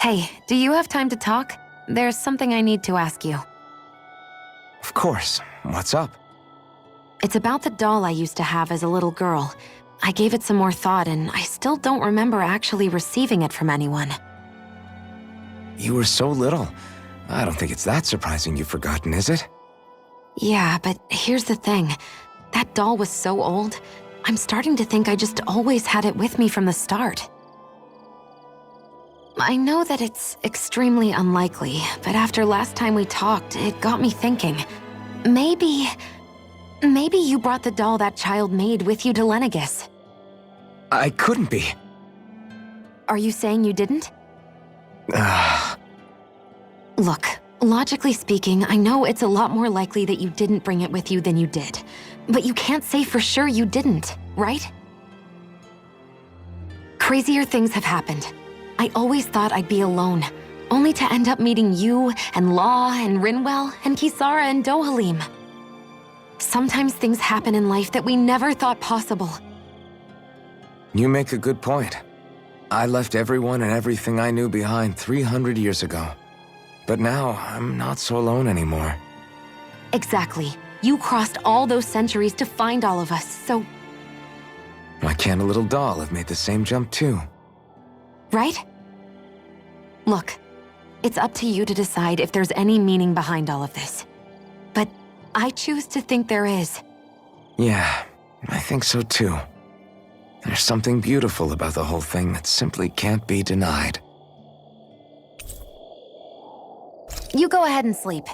Hey, do you have time to talk? There's something I need to ask you. Of course. What's up? It's about the doll I used to have as a little girl. I gave it some more thought, and I still don't remember actually receiving it from anyone. You were so little. I don't think it's that surprising you've forgotten, is it? Yeah, but here's the thing. That doll was so old, I'm starting to think I just always had it with me from the start. I know that it's extremely unlikely, but after last time we talked, it got me thinking. Maybe you brought the doll that child made with you to Lenegis. I couldn't be. Are you saying you didn't? Look, logically speaking, I know it's a lot more likely that you didn't bring it with you than you did. But you can't say for sure you didn't, right? Crazier things have happened. I always thought I'd be alone, only to end up meeting you, and Law, and Rinwell, and Kisara, and Dohalim. Sometimes things happen in life that we never thought possible. You make a good point. I left everyone and everything I knew behind 300 years ago. But now, I'm not so alone anymore. Exactly. You crossed all those centuries to find all of us, so... Why can't a little doll have made the same jump too? Right? Look, it's up to you to decide if there's any meaning behind all of this. But I choose to think there is. Yeah, I think so too. There's something beautiful about the whole thing that simply can't be denied. You go ahead and sleep.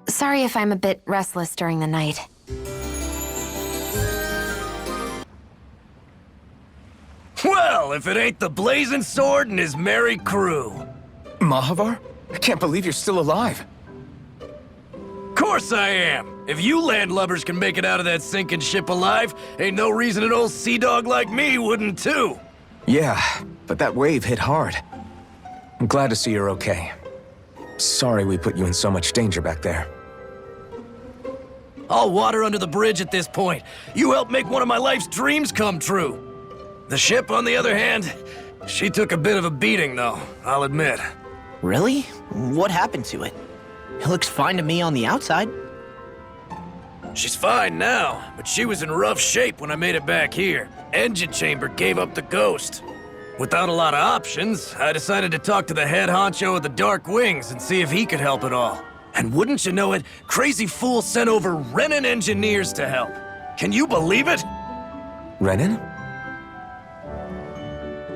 Sorry if I'm a bit restless during the night. Well, if it ain't the Blazing Sword and his merry crew. Mahavar? I can't believe you're still alive. Course I am. If you landlubbers can make it out of that sinking ship alive, ain't no reason an old sea dog like me wouldn't too. Yeah, but that wave hit hard. I'm glad to see you're okay. Sorry we put you in so much danger back there. All water under the bridge at this point. You helped make one of my life's dreams come true. The ship, on the other hand, she took a bit of a beating, though, I'll admit. Really? What happened to it? It looks fine to me on the outside. She's fine now, but she was in rough shape when I made it back here. Engine chamber gave up the ghost. Without a lot of options, I decided to talk to the head honcho of the Dark Wings and see if he could help at all. And wouldn't you know it, Crazy Fool sent over Renan engineers to help. Can you believe it? Renan?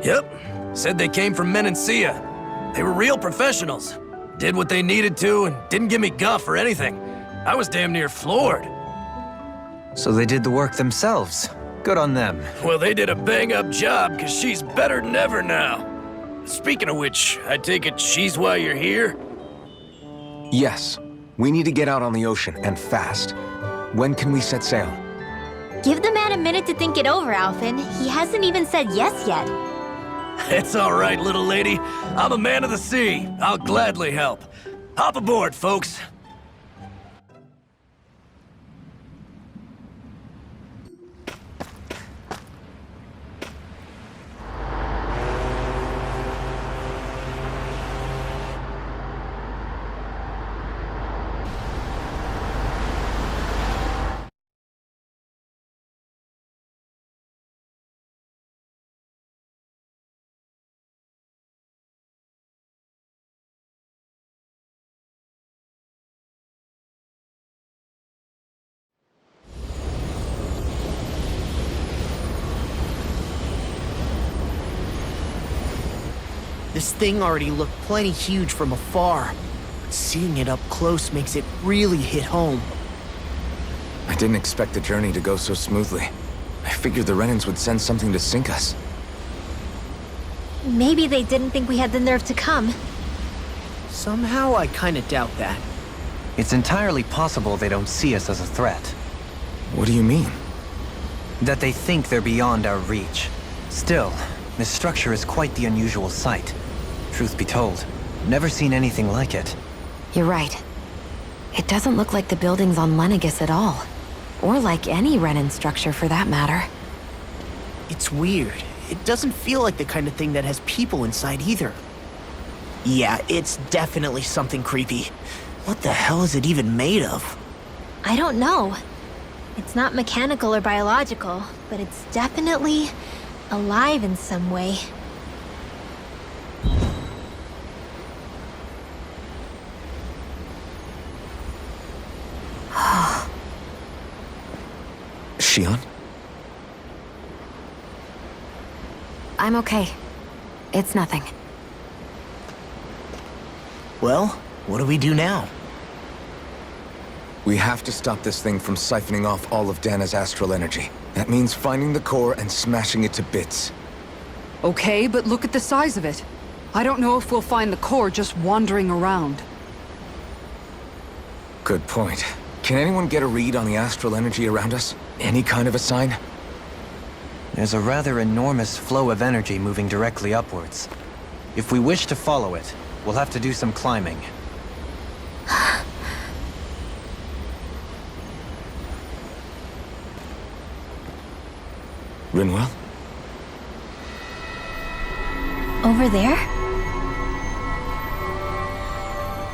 Yep. Said they came from Menancia. They were real professionals. Did what they needed to and didn't give me guff or anything. I was damn near floored. So they did the work themselves. Good on them. Well, they did a bang-up job, because she's better than ever now. Speaking of which, I take it she's why you're here? Yes. We need to get out on the ocean, and fast. When can we set sail? Give the man a minute to think it over, Alphen. He hasn't even said yes yet. It's all right, little lady. I'm a man of the sea. I'll gladly help. Hop aboard, folks. This thing already looked plenty huge from afar, but seeing it up close makes it really hit home. I didn't expect the journey to go so smoothly. I figured the Renans would send something to sink us. Maybe they didn't think we had the nerve to come. Somehow I kinda doubt that. It's entirely possible they don't see us as a threat. What do you mean? That they think they're beyond our reach. Still, this structure is quite the unusual sight. Truth be told, never seen anything like it. You're right. It doesn't look like the buildings on Lenegis at all. Or like any Renan structure for that matter. It's weird. It doesn't feel like the kind of thing that has people inside either. Yeah, it's definitely something creepy. What the hell is it even made of? I don't know. It's not mechanical or biological, but it's definitely alive in some way. Shion? I'm okay. It's nothing. Well, what do we do now? We have to stop this thing from siphoning off all of Dana's astral energy. That means finding the core and smashing it to bits. Okay, but look at the size of it. I don't know if we'll find the core just wandering around. Good point. Can anyone get a read on the astral energy around us? Any kind of a sign? There's a rather enormous flow of energy moving directly upwards. If we wish to follow it, we'll have to do some climbing. Rinwell? Over there?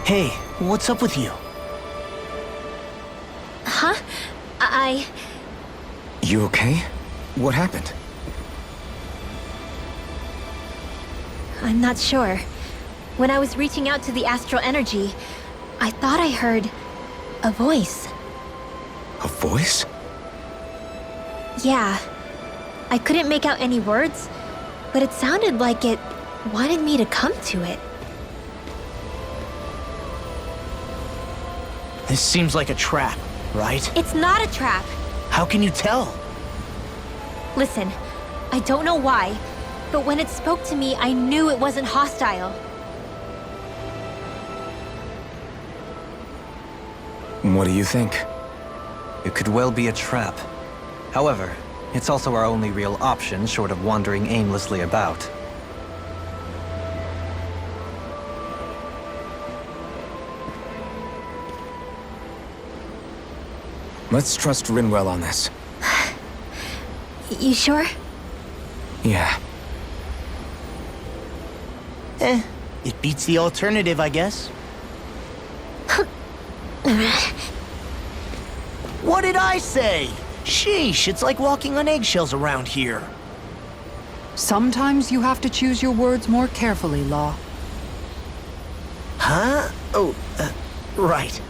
Hey, what's up with you? Huh? You okay? What happened? I'm not sure. When I was reaching out to the astral energy, I thought I heard a voice. A voice? Yeah. I couldn't make out any words, but it sounded like it wanted me to come to it. This seems like a trap, right? It's not a trap. How can you tell? Listen, I don't know why, but when it spoke to me, I knew it wasn't hostile. What do you think? It could well be a trap. However, it's also our only real option short of wandering aimlessly about. Let's trust Rinwell on this. You sure? Yeah. It beats the alternative, I guess. What did I say? Sheesh, it's like walking on eggshells around here. Sometimes you have to choose your words more carefully, Law. Huh? Oh, right.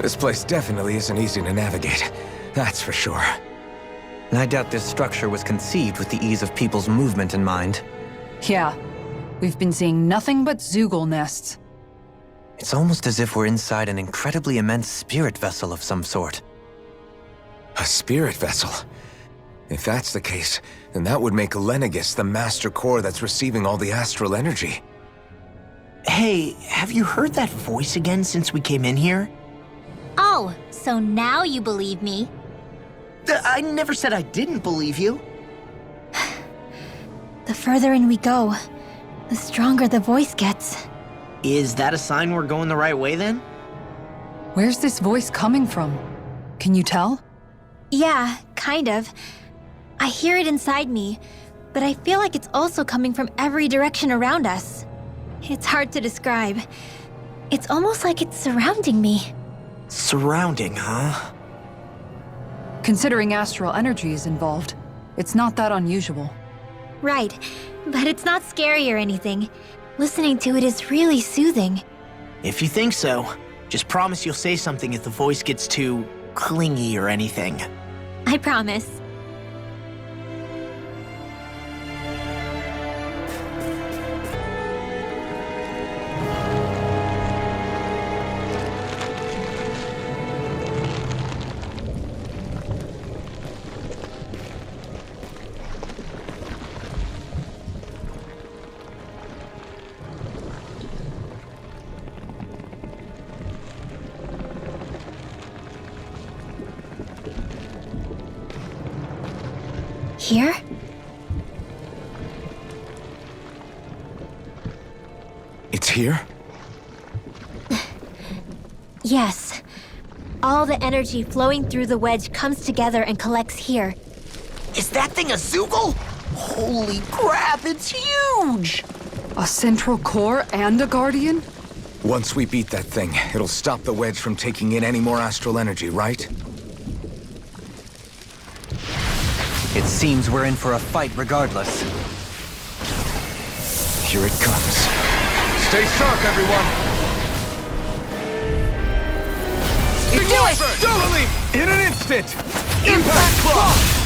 This place definitely isn't easy to navigate. That's for sure. I doubt this structure was conceived with the ease of people's movement in mind. Yeah. We've been seeing nothing but Zoogle nests. It's almost as if we're inside an incredibly immense spirit vessel of some sort. A spirit vessel? If that's the case, then that would make Lenegis the master core that's receiving all the astral energy. Hey, have you heard that voice again since we came in here? Oh, so now you believe me. I never said I didn't believe you. The further in we go, the stronger the voice gets. Is that a sign we're going the right way then? Where's this voice coming from? Can you tell? Yeah, kind of. I hear it inside me, but I feel like it's also coming from every direction around us. It's hard to describe. It's almost like it's surrounding me. Surrounding, huh? Considering astral energy is involved, it's not that unusual. Right, but it's not scary or anything. Listening to it is really soothing. If you think so, just promise you'll say something if the voice gets too clingy or anything. I promise. here? It's here? Yes. All the energy flowing through the wedge comes together and collects here. Is that thing a Zoogle? Holy crap, it's huge! A central core and a guardian? Once we beat that thing, it'll stop the wedge from taking in any more astral energy, right? It seems we're in for a fight regardless. Here it comes. Stay sharp, everyone! Do it! Totally! In an instant! Impact Claw!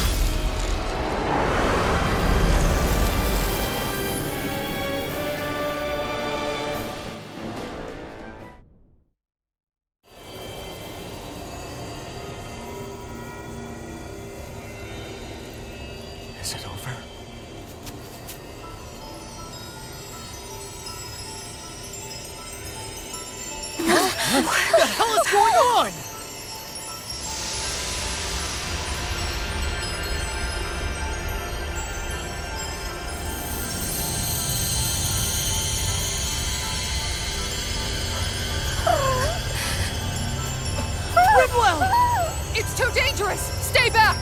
Is it over? What the hell is going on? It's too dangerous! Stay back!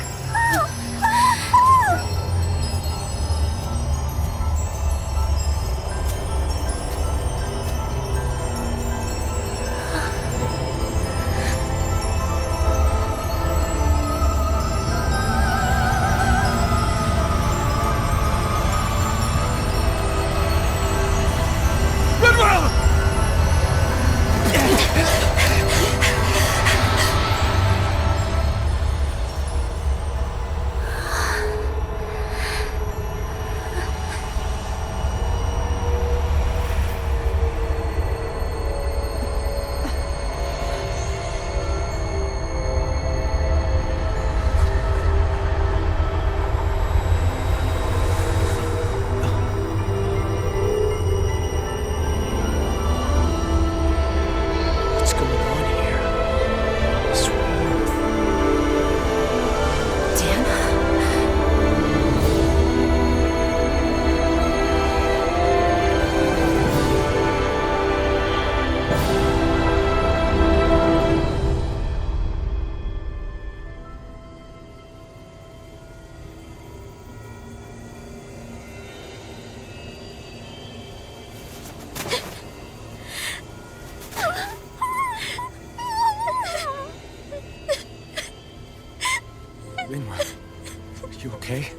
Are you okay?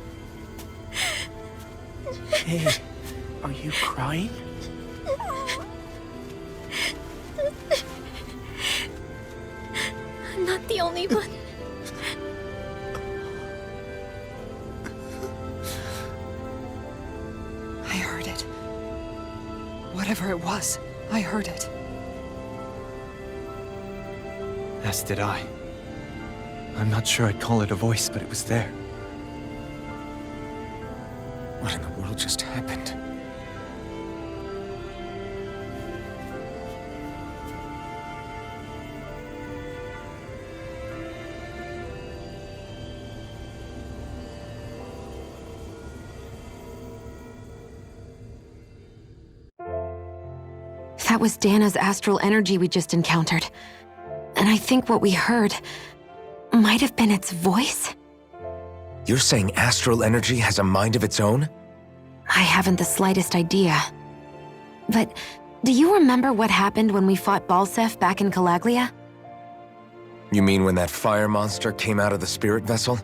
Hey, are you crying? I'm not the only one. I heard it. Whatever it was, I heard it. As did I. I'm not sure I'd call it a voice, but it was there. What in the world just happened? That was Dana's astral energy we just encountered. And I think what we heard might have been its voice? You're saying astral energy has a mind of its own? I haven't the slightest idea. But do you remember what happened when we fought Balseph back in Calaglia? You mean when that fire monster came out of the spirit vessel?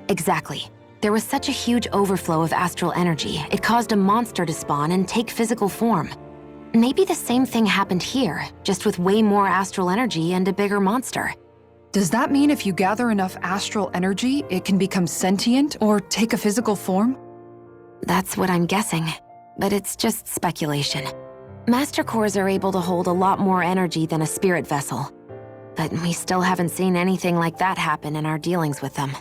Exactly. There was such a huge overflow of astral energy, it caused a monster to spawn and take physical form. Maybe the same thing happened here, just with way more astral energy and a bigger monster. Does that mean if you gather enough astral energy, it can become sentient or take a physical form? That's what I'm guessing, but it's just speculation. Master cores are able to hold a lot more energy than a spirit vessel, but we still haven't seen anything like that happen in our dealings with them.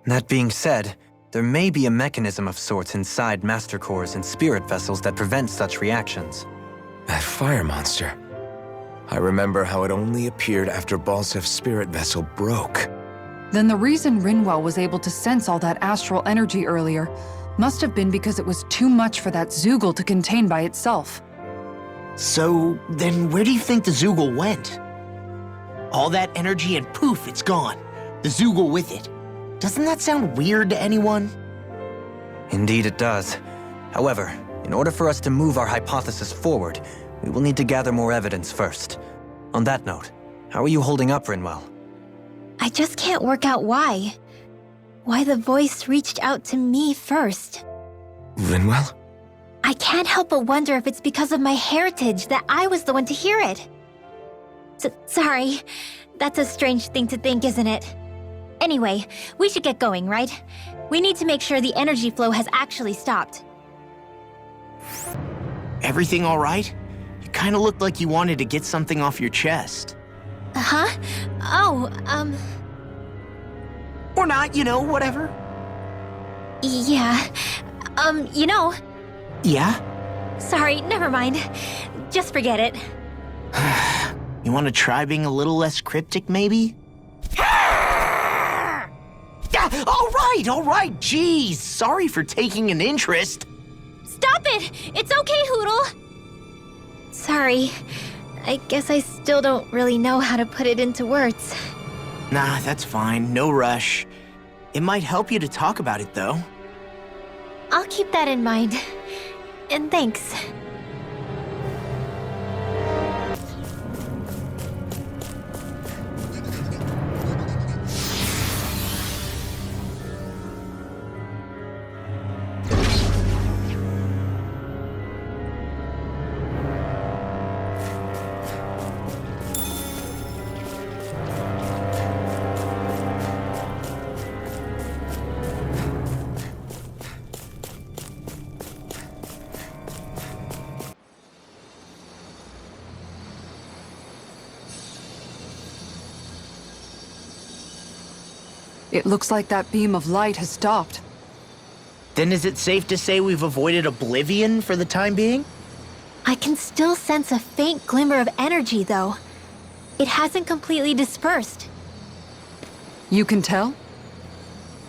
That being said, there may be a mechanism of sorts inside master cores and spirit vessels that prevents such reactions. That fire monster. I remember how it only appeared after Balsef's spirit vessel broke. Then the reason Rinwell was able to sense all that astral energy earlier must have been because it was too much for that Zoogle to contain by itself. So, then where do you think the Zoogle went? All that energy and poof, it's gone. The Zoogle with it. Doesn't that sound weird to anyone? Indeed it does. However, in order for us to move our hypothesis forward, we will need to gather more evidence first. On that note, how are you holding up, Rinwell? I just can't work out why. Why the voice reached out to me first. Rinwell? I can't help but wonder if it's because of my heritage that I was the one to hear it. Sorry. That's a strange thing to think, isn't it? Anyway, we should get going, right? We need to make sure the energy flow has actually stopped. Everything all right? You kind of looked like you wanted to get something off your chest. Huh? Oh, Or not, whatever. yeah. Yeah? Sorry, never mind. Just forget it. You want to try being a little less cryptic, maybe? All right, jeez. Sorry for taking an interest. Stop it! It's okay, Hootle! Sorry. I guess I still don't really know how to put it into words. Nah, that's fine. No rush. It might help you to talk about it, though. I'll keep that in mind. And thanks. It looks like that beam of light has stopped. Then is it safe to say we've avoided oblivion for the time being? I can still sense a faint glimmer of energy, though. It hasn't completely dispersed. You can tell?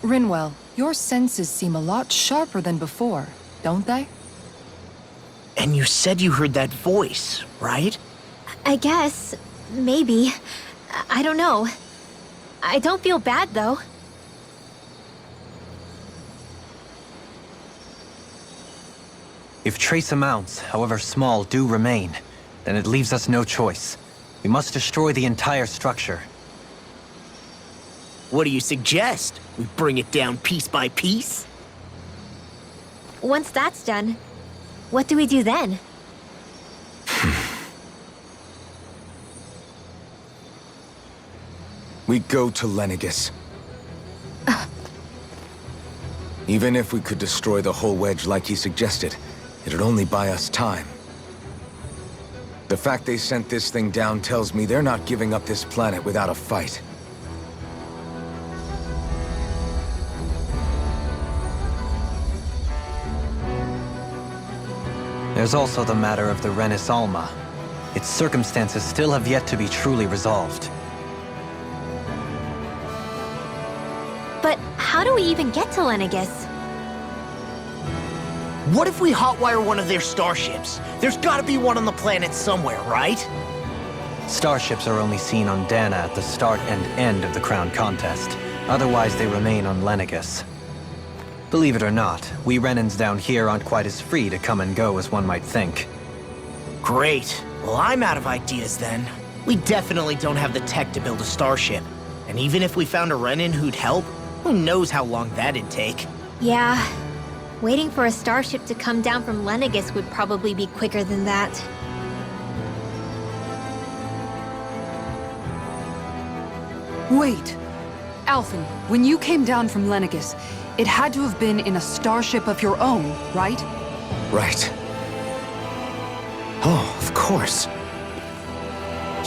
Rinwell, your senses seem a lot sharper than before, don't they? And you said you heard that voice, right? I guess. Maybe. I don't know. I don't feel bad, though. If trace amounts, however small, do remain, then it leaves us no choice. We must destroy the entire structure. What do you suggest? We bring it down piece by piece? Once that's done, what do we do then? We go to Lenegis. Even if we could destroy the whole wedge like he suggested, it'd only buy us time. The fact they sent this thing down tells me they're not giving up this planet without a fight. There's also the matter of the Renis Alma. Its circumstances still have yet to be truly resolved. But how do we even get to Lenegis? What if we hotwire one of their starships? There's gotta be one on the planet somewhere, right? Starships are only seen on Dana at the start and end of the Crown Contest. Otherwise, they remain on Lenegis. Believe it or not, we Renans down here aren't quite as free to come and go as one might think. Great. Well, I'm out of ideas then. We definitely don't have the tech to build a starship. And even if we found a Renan who'd help, who knows how long that'd take? Yeah. Waiting for a starship to come down from Lenegis would probably be quicker than that. Wait. Alphen, when you came down from Lenegis, it had to have been in a starship of your own, right? Right. Oh, of course.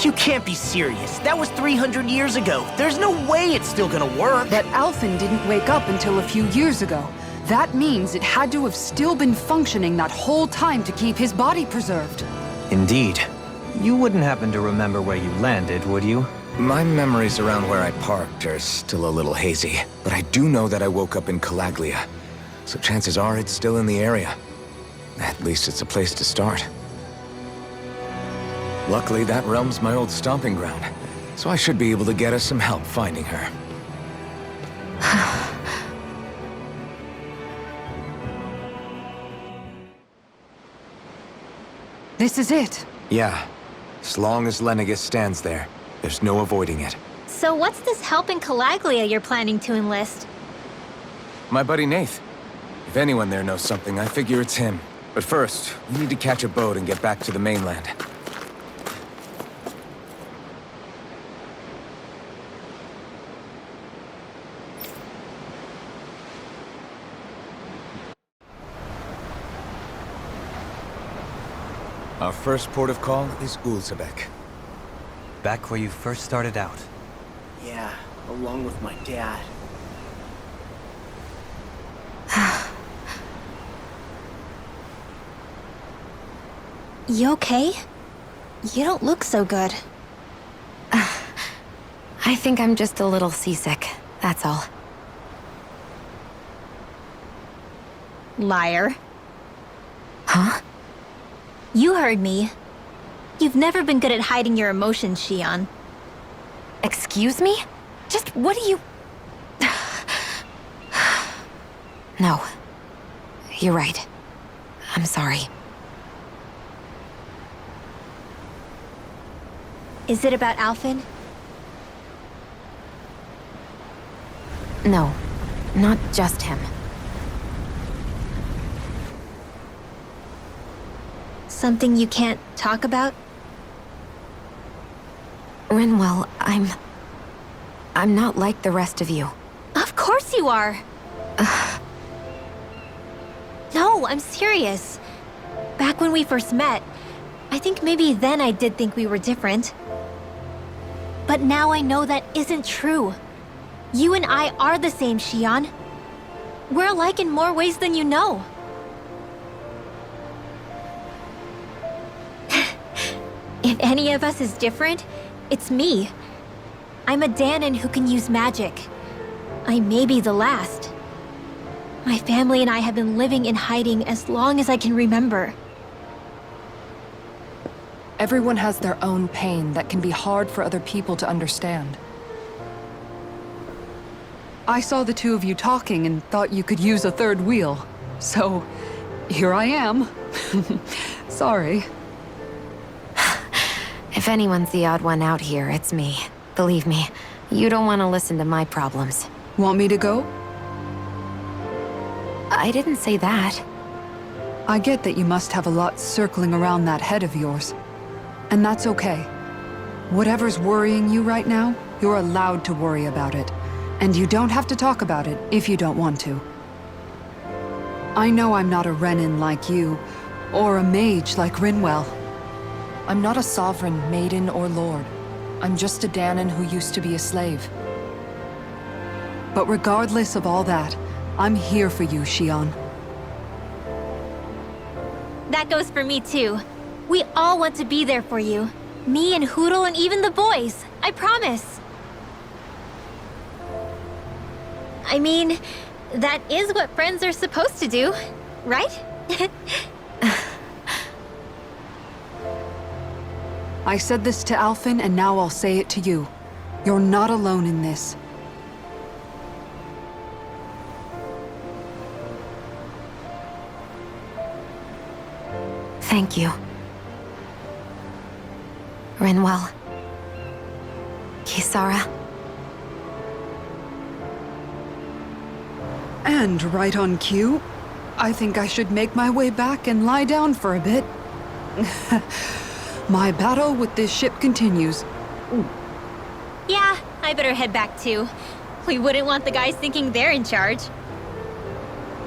You can't be serious. That was 300 years ago. There's no way it's still gonna work. But Alphen didn't wake up until a few years ago. That means it had to have still been functioning that whole time to keep his body preserved. Indeed. You wouldn't happen to remember where you landed, would you? My memories around where I parked are still a little hazy, but I do know that I woke up in Calaglia, so chances are it's still in the area. At least it's a place to start. Luckily, that realm's my old stomping ground, so I should be able to get us some help finding her. This is it. Yeah, as long as Lenegis stands there, there's no avoiding it. So what's this help in Calaglia you're planning to enlist? My buddy Nath. If anyone there knows something, I figure it's him. But first, we need to catch a boat and get back to the mainland. Our first port of call is Ulzebek. Back where you first started out. Yeah, along with my dad. You okay? You don't look so good. I think I'm just a little seasick, that's all. Liar. Huh? You heard me. You've never been good at hiding your emotions, Shion. Excuse me? Just what do you... No. You're right. I'm sorry. Is it about Alphen? No. Not just him. Something you can't talk about? Rinwell, I'm not like the rest of you. Of course you are! No, I'm serious. Back when we first met, I think maybe then I did think we were different. But now I know that isn't true. You and I are the same, Shion. We're alike in more ways than you know. If any of us is different, it's me. I'm a Danon who can use magic. I may be the last. My family and I have been living in hiding as long as I can remember. Everyone has their own pain that can be hard for other people to understand. I saw the two of you talking and thought you could use a third wheel. So, here I am. Sorry. If anyone's the odd one out here, it's me. Believe me, you don't want to listen to my problems. Want me to go? I didn't say that. I get that you must have a lot circling around that head of yours. And that's okay. Whatever's worrying you right now, you're allowed to worry about it. And you don't have to talk about it if you don't want to. I know I'm not a Renin like you, or a mage like Rinwell. I'm not a sovereign, maiden, or lord. I'm just a Danon who used to be a slave. But regardless of all that, I'm here for you, Shion. That goes for me too. We all want to be there for you. Me and Hoodle and even the boys. I promise. I mean, that is what friends are supposed to do, right? I said this to Alphen, and now I'll say it to you. You're not alone in this. Thank you. Rinwell. Kisara. And right on cue, I think I should make my way back and lie down for a bit. My battle with this ship continues. Yeah, I better head back too. We wouldn't want the guys thinking they're in charge.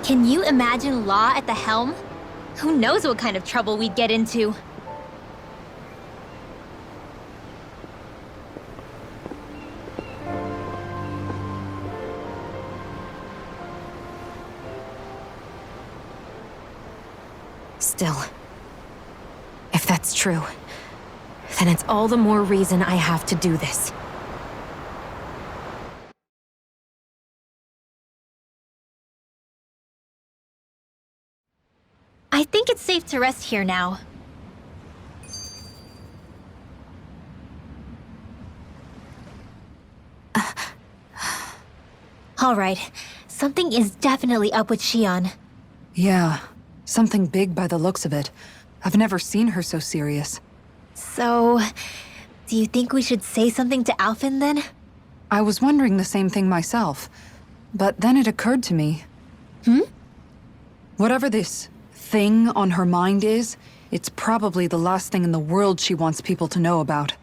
Can you imagine Law at the helm? Who knows what kind of trouble we'd get into? Still, if that's true, then it's all the more reason I have to do this. I think it's safe to rest here now. All right. Something is definitely up with Shion. Yeah, something big by the looks of it. I've never seen her so serious. So, do you think we should say something to Alphen then? I was wondering the same thing myself, but then it occurred to me. Whatever this thing on her mind is, it's probably the last thing in the world she wants people to know about.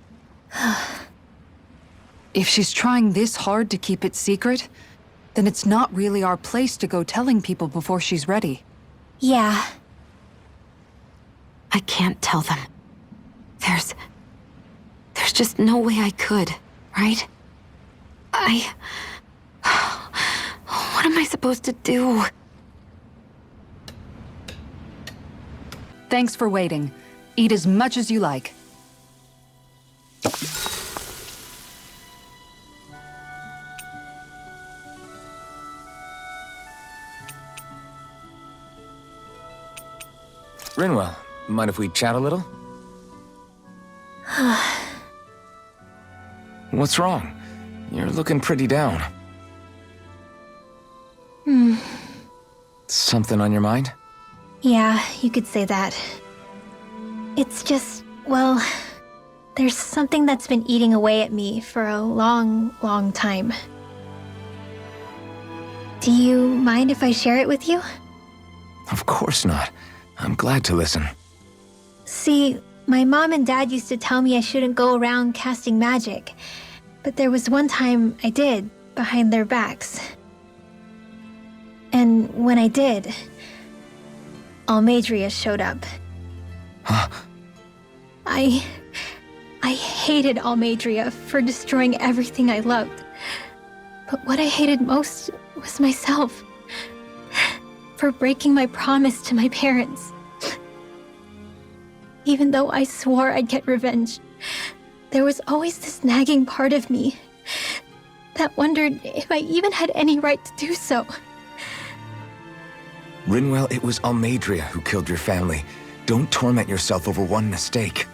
If she's trying this hard to keep it secret, then it's not really our place to go telling people before she's ready. Yeah. I can't tell them. There's just no way I could, right? What am I supposed to do? Thanks for waiting. Eat as much as you like. Rinwell, mind if we chat a little? What's wrong? You're looking pretty down. Something on your mind? Yeah, you could say that. It's just, well, there's something that's been eating away at me for a long, long time. Do you mind if I share it with you? Of course not. I'm glad to listen. See, my mom and dad used to tell me I shouldn't go around casting magic. But there was one time I did, behind their backs. And when I did, Almadria showed up. Huh? I hated Almadria for destroying everything I loved. But what I hated most was myself. For breaking my promise to my parents. Even though I swore I'd get revenge, there was always this nagging part of me that wondered if I even had any right to do so. Rinwell, it was Almadria who killed your family. Don't torment yourself over one mistake.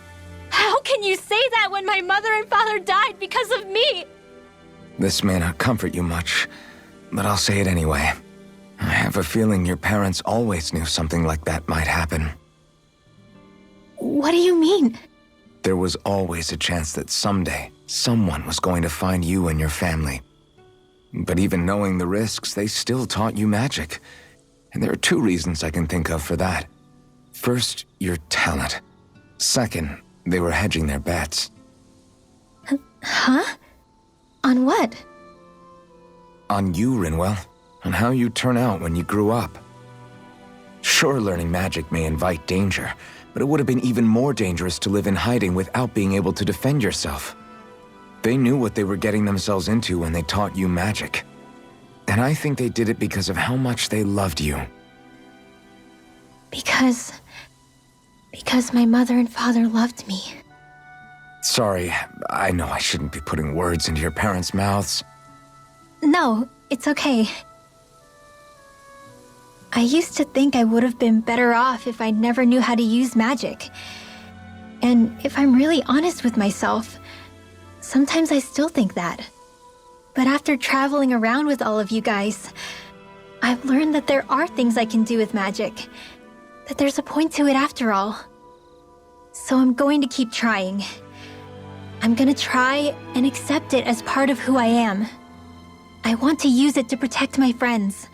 How can you say that when my mother and father died because of me? This may not comfort you much, but I'll say it anyway. I have a feeling your parents always knew something like that might happen. What do you mean? There was always a chance that someday, someone was going to find you and your family. But even knowing the risks, they still taught you magic. And there are two reasons I can think of for that. First, your talent. Second, they were hedging their bets. Huh? On what? On you, Rinwell. On how you turn out when you grew up. Sure, learning magic may invite danger, but it would have been even more dangerous to live in hiding without being able to defend yourself. They knew what they were getting themselves into when they taught you magic. And I think they did it because of how much they loved you. Because my mother and father loved me. Sorry, I know I shouldn't be putting words into your parents' mouths. No, it's okay. I used to think I would have been better off if I never knew how to use magic. And if I'm really honest with myself, sometimes I still think that. But after traveling around with all of you guys, I've learned that there are things I can do with magic. That there's a point to it after all. So I'm going to keep trying. I'm gonna try and accept it as part of who I am. I want to use it to protect my friends.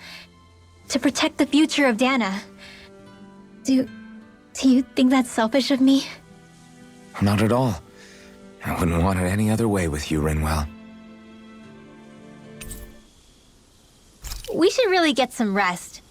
To protect the future of Dana. Do you think that's selfish of me? Not at all. I wouldn't want it any other way with you, Rinwell. We should really get some rest.